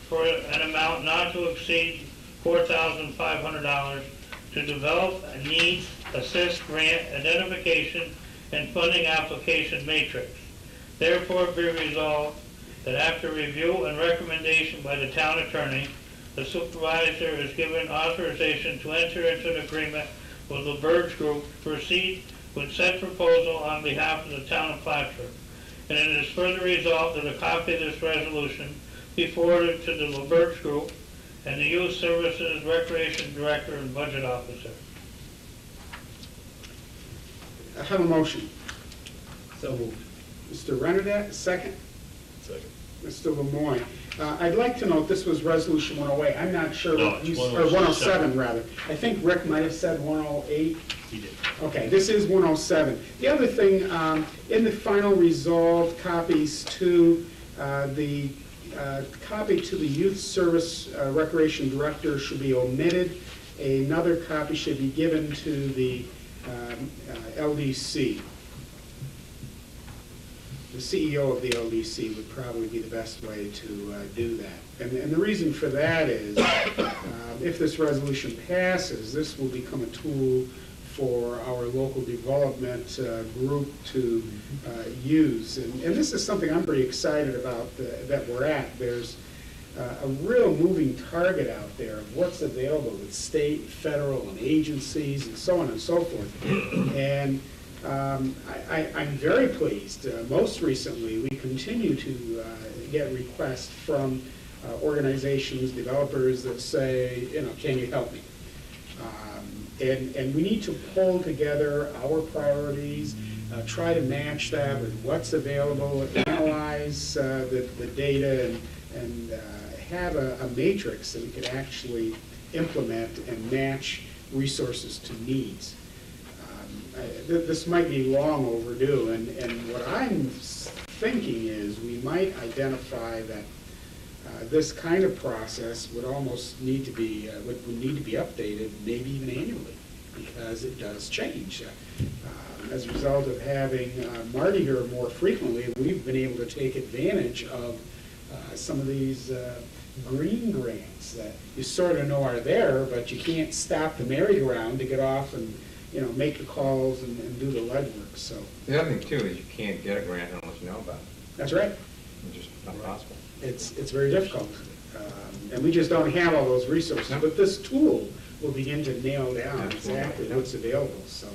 for an amount not to exceed $4,500 to develop a needs assist grant identification and funding application matrix. Therefore be resolved that after review and recommendation by the town attorney, the supervisor is given authorization to enter into an agreement with the LaBerge Group to proceed with said proposal on behalf of the town of Plattsburgh. And it is further resolved that a copy of this resolution be forwarded to the LaBerge Group and the Youth Services Recreation Director and Budget Officer. I have a motion. So moved. Mr. Renadette, second. Second. Mr. Lemoyne. I'd like to note, this was Resolution 108. I'm not sure. No, what it's you- Or 107. 107, rather. I think Rick might have said 108. He did. Okay, this is 107. The other thing, in the final resolved copies to the copy to the Youth Service Recreation Director should be omitted. Another copy should be given to the LDC. The CEO of the LDC would probably be the best way to do that. And the reason for that is, if this resolution passes, this will become a tool for our local development group to use. And this is something I'm pretty excited about that we're at. There's a real moving target out there of what's available with state, federal, and agencies, and so on and so forth. And I'm very pleased. Most recently, we continue to get requests from organizations, developers that say, can you help me? And we need to pull together our priorities, try to match that with what's available, analyze the data, and have a matrix that we could actually implement and match resources to needs. This might be long overdue, and what I'm thinking is we might identify that this kind of process would almost need to be would need to be updated, maybe even annually, because it does change. As a result of having Marty here more frequently, we've been able to take advantage of some of these green grants that you sort of know are there, but you can't stop the merry-go-round to get off and make the calls and do the legwork. So The other thing too is you can't get a grant unless you know about it. that's right. It's just not possible. It's very difficult, and we just don't have all those resources. No. But this tool will begin to nail down Absolutely. exactly what's available. So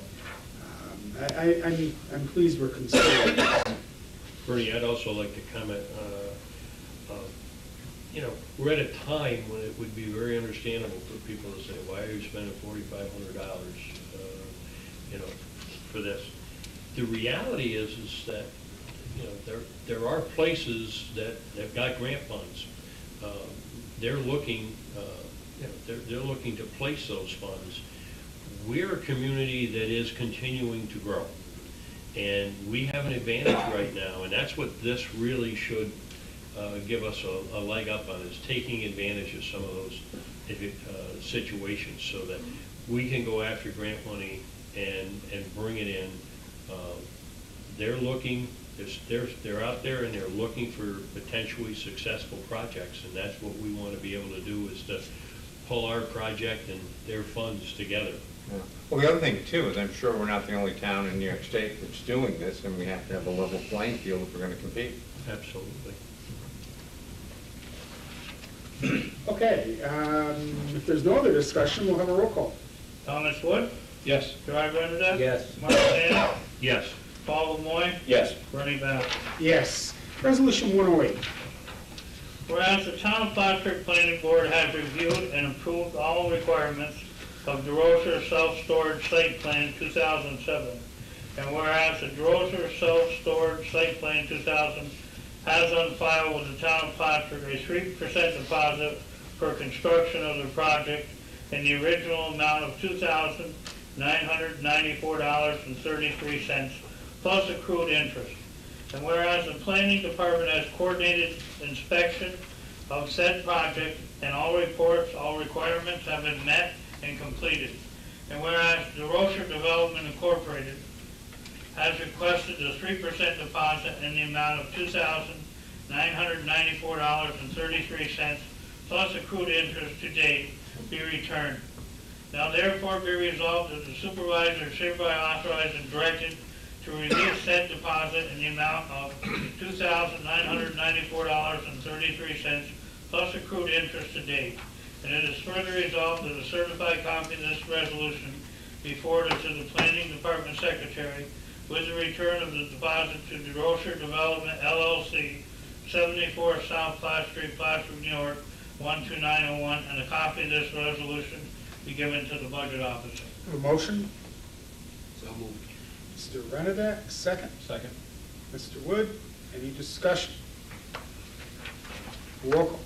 I'm pleased we're considering this. Bernie, I'd also like to comment, we're at a time when it would be very understandable for people to say, why are you spending $4,500, for this? The reality is that, there are places that have got grant funds. They're looking, they're looking to place those funds. We're a community that is continuing to grow. And we have an advantage right now, and that's what this really should give us a leg up on, is taking advantage of some of those situations so that we can go after grant money and bring it in. They're looking, they're out there and they're looking for potentially successful projects, and that's what we want to be able to do, is to pull our project and their funds together. Yeah. Well, the other thing too is I'm sure we're not the only town in New York State that's doing this, and we have to have a level playing field if we're going to compete. Absolutely. Okay, if there's no other discussion, we'll have a roll call. Thomas Wood, Yes. Gerard Renada. Yes. Mark Ham, Yes. Paul Lemoyne, Yes. Bernie Bennett. Yes. Resolution 108. Whereas the town of Plattsburgh Planning Board has reviewed and approved all requirements of DeRocher Self-Storage Site Plan 2007, and whereas the DeRocher Self-Storage Site Plan 2000 has on file with the town of Plattsburgh a 3% deposit for construction of the project in the original amount of $2,994.33 plus accrued interest. And whereas the planning department has coordinated inspection of said project and all reports, all requirements have been met and completed. And whereas DeRocher Development Incorporated has requested a 3% deposit in the amount of $2,994.33 plus accrued interest to date be returned. Now therefore be resolved that the supervisor is hereby authorized and directed to release said deposit in the amount of $2,994.33 plus accrued interest to date. And it is further resolved that a certified copy of this resolution be forwarded to the Planning Department Secretary with the return of the deposit to DeRocher Development LLC, 74 South Platt Street, Plattsburgh, New York, 12901, and a copy of this resolution be given to the budget officer. A motion? So moved. Mr. Renadette, second. Second. Mr. Wood, any discussion? Roll call.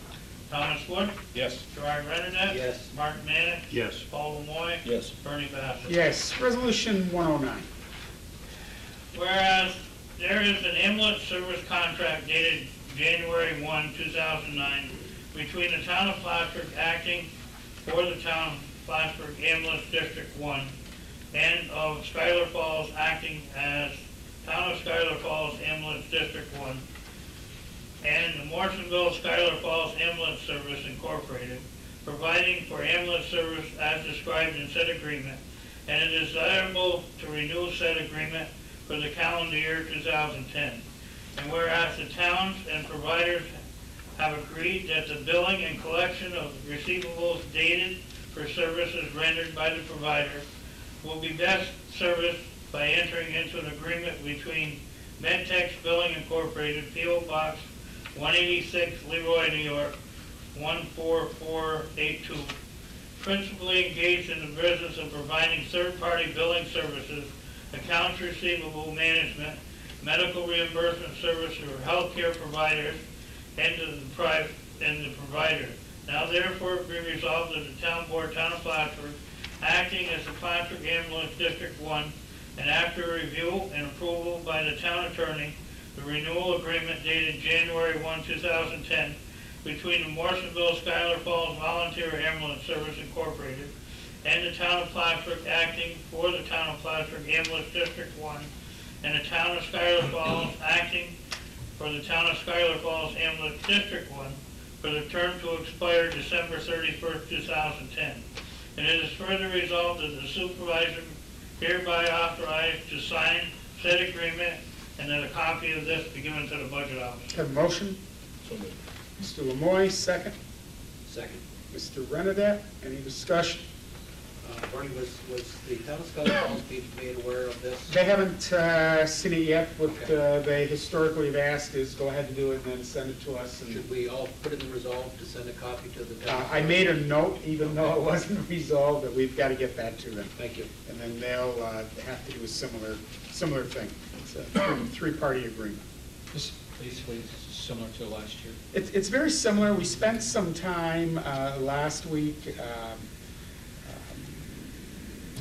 Thomas Wood, Yes. Gerard Renadette. Yes. Martin Manick. Yes. Paul Lemoy. Yes. Bernie Bassett. Yes. Resolution 109. Whereas there is an ambulance service contract dated January 1, 2009 between the town of Plattsburgh acting for the town of Plattsburgh Ambulance District 1 and of Schuyler Falls acting as town of Schuyler Falls Ambulance District 1 and the Morrisonville Schuyler Falls Ambulance Service Incorporated, providing for ambulance service as described in said agreement, and it is desirable to renew said agreement for the calendar year 2010. And whereas the towns and providers have agreed that the billing and collection of receivables dated for services rendered by the provider will be best serviced by entering into an agreement between Medtex Billing Incorporated, P.O. Box 186, Leroy, New York, 14482, principally engaged in the business of providing third-party billing services, accounts receivable management, medical reimbursement service for healthcare providers, and the provider. Now therefore be resolved that the town board, town of Plattsburgh, acting as the Plattsburgh Ambulance District 1, and after review and approval by the town attorney, the renewal agreement dated January 1, 2010, between the Morrisonville Schuyler Falls Volunteer Ambulance Service Incorporated and the town of Plattsburgh acting for the town of Plattsburgh Ambulance District 1 and the town of Schuyler Falls acting for the town of Schuyler Falls Ambulance District 1 for the term to expire December 31st, 2010. And it is further resolved that the supervisor hereby authorized to sign said agreement and that a copy of this be given to the budget office. Have a motion? So moved. Mr. Lemoy, second. Second. Mr. Renadette, any discussion? Bernie, was the town of Schuyler Falls being made aware of this? They haven't seen it yet. What they historically have asked is go ahead and do it and then send it to us. And Should we all put in the resolve to send a copy to the town? I made a note, even though it wasn't resolved, that we've got to get that to them. Thank you. And then they'll have to do a similar thing. It's a three-party agreement. This basically is similar to last year. It's very similar. We spent some time last week,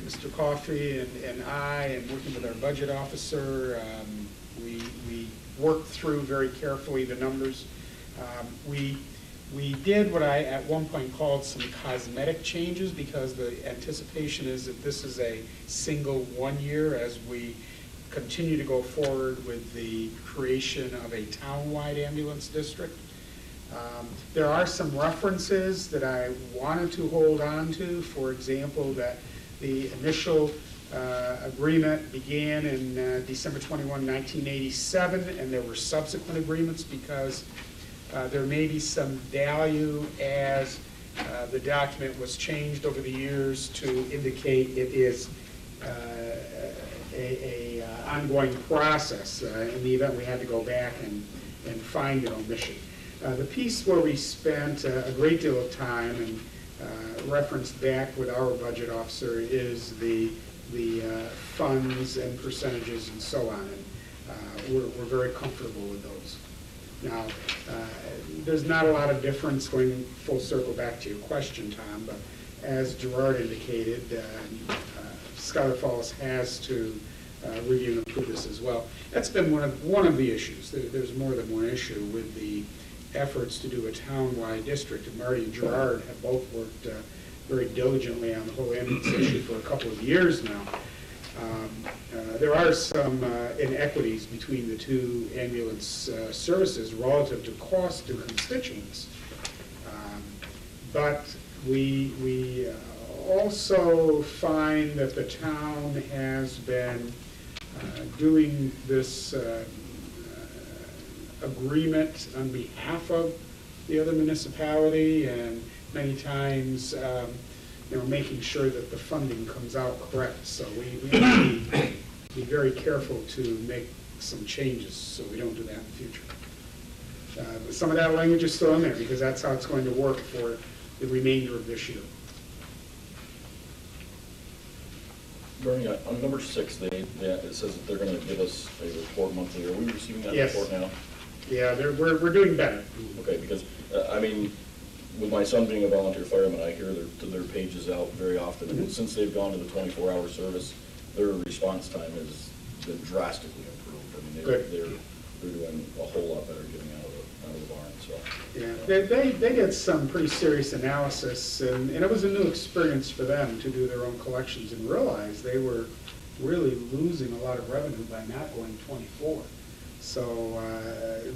Mr. Coffey and I, and working with our budget officer, we worked through very carefully the numbers. We did what I at one point called some cosmetic changes because the anticipation is that this is a single 1 year as we continue to go forward with the creation of a town-wide ambulance district. There are some references that I wanted to hold on to. For example, that the initial agreement began in December 21, 1987, and there were subsequent agreements because there may be some value as the document was changed over the years to indicate it is a ongoing process in the event we had to go back and find an omission. The piece where we spent a great deal of time and referenced back with our budget officer is the funds and percentages and so on. And we're very comfortable with those. Now, there's not a lot of difference going full circle back to your question, Tom, but as Gerard indicated, Schuyler Falls has to review and approve this as well. That's been one of the issues. There's more than one issue with the efforts to do a town-wide district, and Marty and Gerard have both worked very diligently on the whole ambulance issue for a couple of years now. There are some inequities between the two ambulance services relative to cost to constituents, but we also find that the town has been doing this agreement on behalf of the other municipality, and many times, making sure that the funding comes out correct. So we have to be very careful to make some changes so we don't do that in the future. Some of that language is still in there because that's how it's going to work for the remainder of this year. Bernie, on number 6, it says that they're gonna give us a report monthly. Are we receiving that Yes. report now? Yeah, we're doing better. Okay, because, I mean, with my son being a volunteer fireman, I hear their pages out very often. And since they've gone to the 24-hour service, their response time has been drastically improved. I mean, Good. they're doing a whole lot better getting out of the barn, so. Yeah, they did some pretty serious analysis, and it was a new experience for them to do their own collections and realize they were really losing a lot of revenue by not going 24. So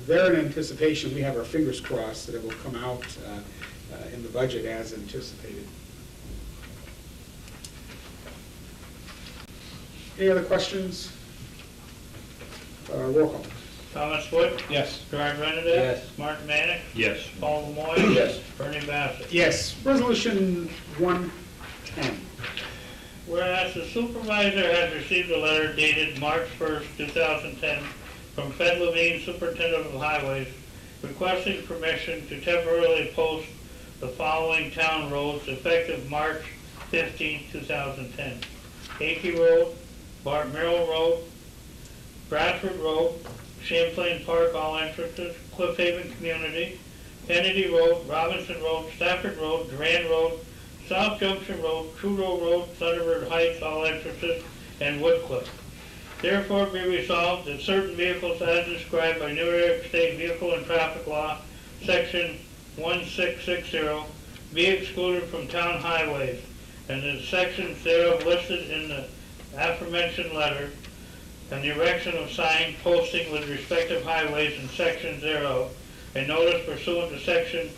they're in anticipation, we have our fingers crossed that it will come out in the budget as anticipated. Any other questions? Roll call. Thomas Wood? Yes. Gerard Renadette? Yes. Mark Manick? Yes. Paul Lemoyne? Yes. Bernie Bassett? Yes, resolution 110. Whereas the supervisor has received a letter dated March 1st, 2010, from Fed Levine, Superintendent of Highways, requesting permission to temporarily post the following town roads effective March 15, 2010. Akey Road, Bart Merrill Road, Bradford Road, Champlain Park, all entrances, Cliff Haven Community, Kennedy Road, Robinson Road, Stafford Road, Durand Road, South Junction Road, Trudeau Road, Thunderbird Heights, all entrances, and Woodcliff. Therefore be resolved that certain vehicles as described by New York State Vehicle and Traffic Law, Section 1660, be excluded from town highways, and the sections thereof listed in the aforementioned letter, and the erection of sign posting with respective highways and sections thereof, a notice pursuant to Section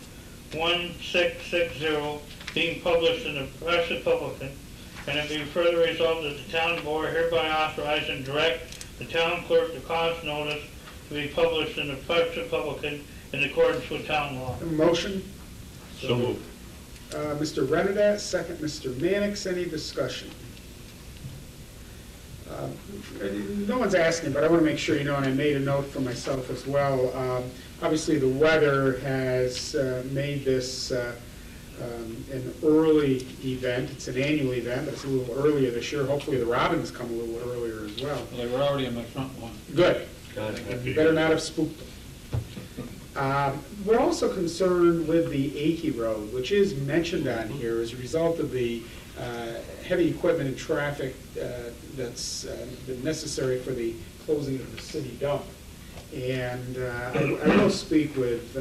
1660 being published in the Press Republican, and it being further resolved that the town board hereby authorize and direct the town clerk to cause notice to be published in the Press Republican in accordance with town law. Have a motion? So moved. Mr. Renadette, second Mr. Mannix. Any discussion? No one's asking, but I want to make sure you know, and I made a note for myself as well. Obviously, the weather has made this an early event. It's an annual event, but it's a little earlier this year. Hopefully, the robins come a little earlier as well. Well, they were already in my front lawn. Good. God, You better not have spooked them. We're also concerned with the Akey Road, which is mentioned on here as a result of the heavy equipment and traffic that's been necessary for the closing of the city dump. And I will speak with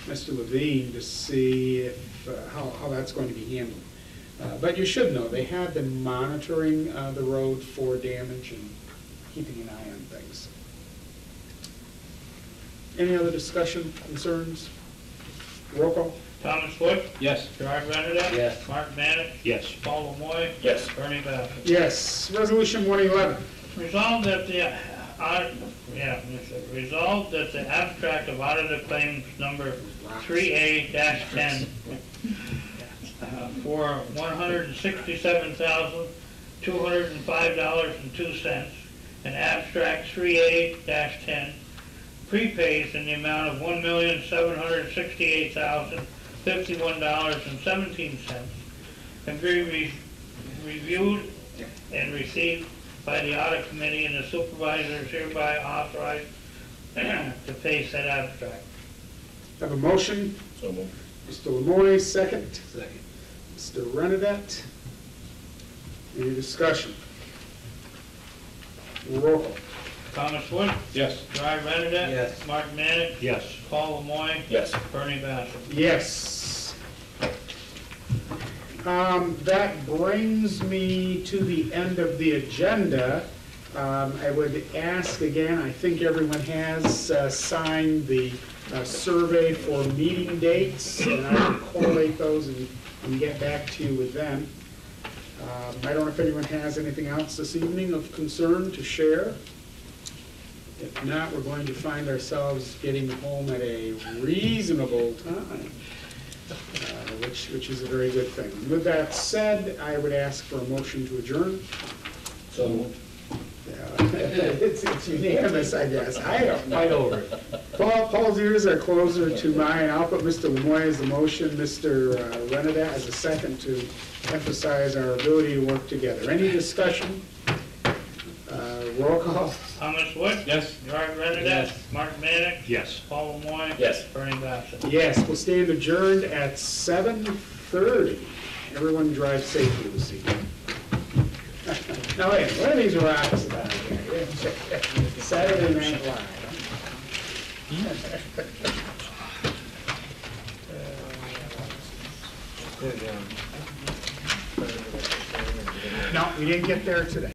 Mr. Levine to see if, how that's going to be handled. But you should know, they have been monitoring the road for damage and keeping an eye on things. Any other discussion, concerns? Roll call? Thomas Wood? Yes. Gerard Renadette? Yes. Mark Manick? Yes. Paul Lemoyne? Yes. Bernie Bassett? Yes. Resolution 111. Resolved that resolved that the abstract of audited claims number 3A-10 for $167,205.02 and abstract 3A-10 prepays in the amount of $1,768,051.17 can be reviewed and received by the audit committee, and the supervisor is hereby authorized to pay said abstract. Have a motion? So moved. Mr. Lemoyne, second. Second. Mr. Renadette. Any discussion? Roll call. Thomas Wood? Yes. Gerard Renadette? Yes. Mark Manick? Yes. Paul Lemoyne? Yes. Bernie Bassett? Yes. That brings me to the end of the agenda. I would ask again, I think everyone has signed the survey for meeting dates, and I will collate those and get back to you with them. I don't know if anyone has anything else this evening of concern to share. If not, we're going to find ourselves getting home at a reasonable time, which is a very good thing. With that said, I would ask for a motion to adjourn. So moved. It's unanimous, I guess. I don't Fight know. over it. Paul's ears are closer to mine. I'll put Mr. Lemoy as the motion, Mr. Renada as a second to emphasize our ability to work together. Any discussion? Roll call? Thomas Wood? Yes. Gerard Renadette? Yes. Mark Mannix? Yes. Paul Lemoyne? Yes. Bernie Bassett? Yes, we'll stand adjourned at 7:30. Everyone drive safely this evening. Now, wait, what are these rocks about here? Saturday Night Live. No, we didn't get there today.